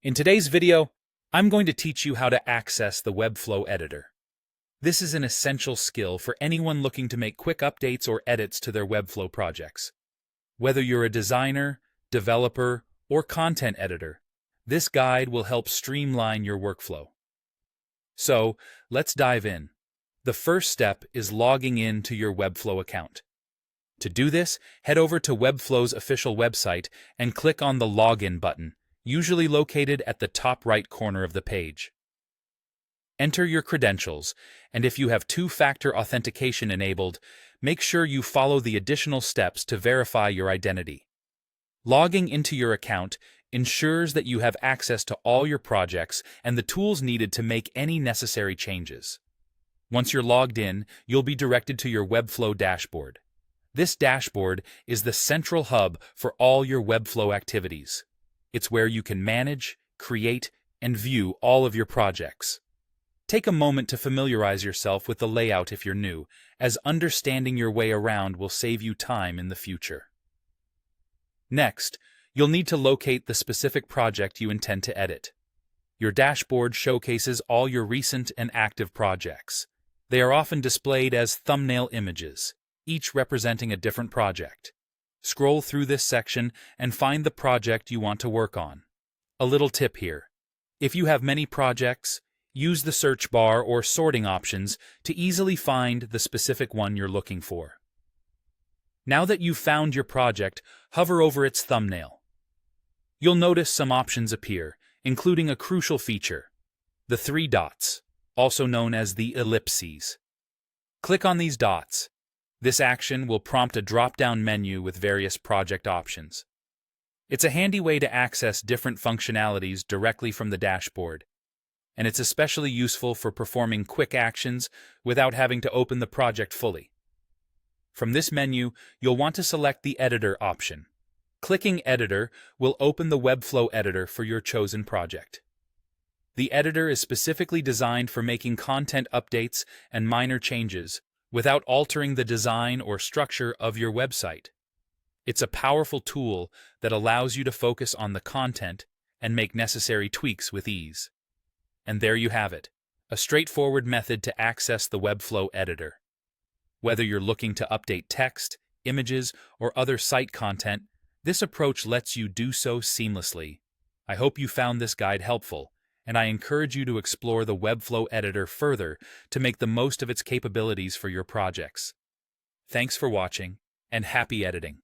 In today's video, I'm going to teach you how to access the Webflow editor. This is an essential skill for anyone looking to make quick updates or edits to their Webflow projects. Whether you're a designer, developer, or content editor, this guide will help streamline your workflow. So, let's dive in. The first step is logging in to your Webflow account. To do this, head over to Webflow's official website and click on the Login button, usually located at the top right corner of the page. Enter your credentials, and if you have two-factor authentication enabled, make sure you follow the additional steps to verify your identity. Logging into your account ensures that you have access to all your projects and the tools needed to make any necessary changes. Once you're logged in, you'll be directed to your Webflow dashboard. This dashboard is the central hub for all your Webflow activities. It's where you can manage, create, and view all of your projects. Take a moment to familiarize yourself with the layout if you're new, as understanding your way around will save you time in the future. Next, you'll need to locate the specific project you intend to edit. Your dashboard showcases all your recent and active projects. They are often displayed as thumbnail images, each representing a different project. Scroll through this section and find the project you want to work on. A little tip here. If you have many projects, use the search bar or sorting options to easily find the specific one you're looking for. Now that you've found your project, hover over its thumbnail. You'll notice some options appear, including a crucial feature, the three dots, also known as the ellipses. Click on these dots. This action will prompt a drop-down menu with various project options. It's a handy way to access different functionalities directly from the dashboard, and it's especially useful for performing quick actions without having to open the project fully. From this menu, you'll want to select the Editor option. Clicking Editor will open the Webflow editor for your chosen project. The editor is specifically designed for making content updates and minor changes without altering the design or structure of your website. It's a powerful tool that allows you to focus on the content and make necessary tweaks with ease. And there you have it, a straightforward method to access the Webflow editor. Whether you're looking to update text, images, or other site content, this approach lets you do so seamlessly. I hope you found this guide helpful, and I encourage you to explore the Webflow editor further to make the most of its capabilities for your projects. Thanks for watching, and happy editing!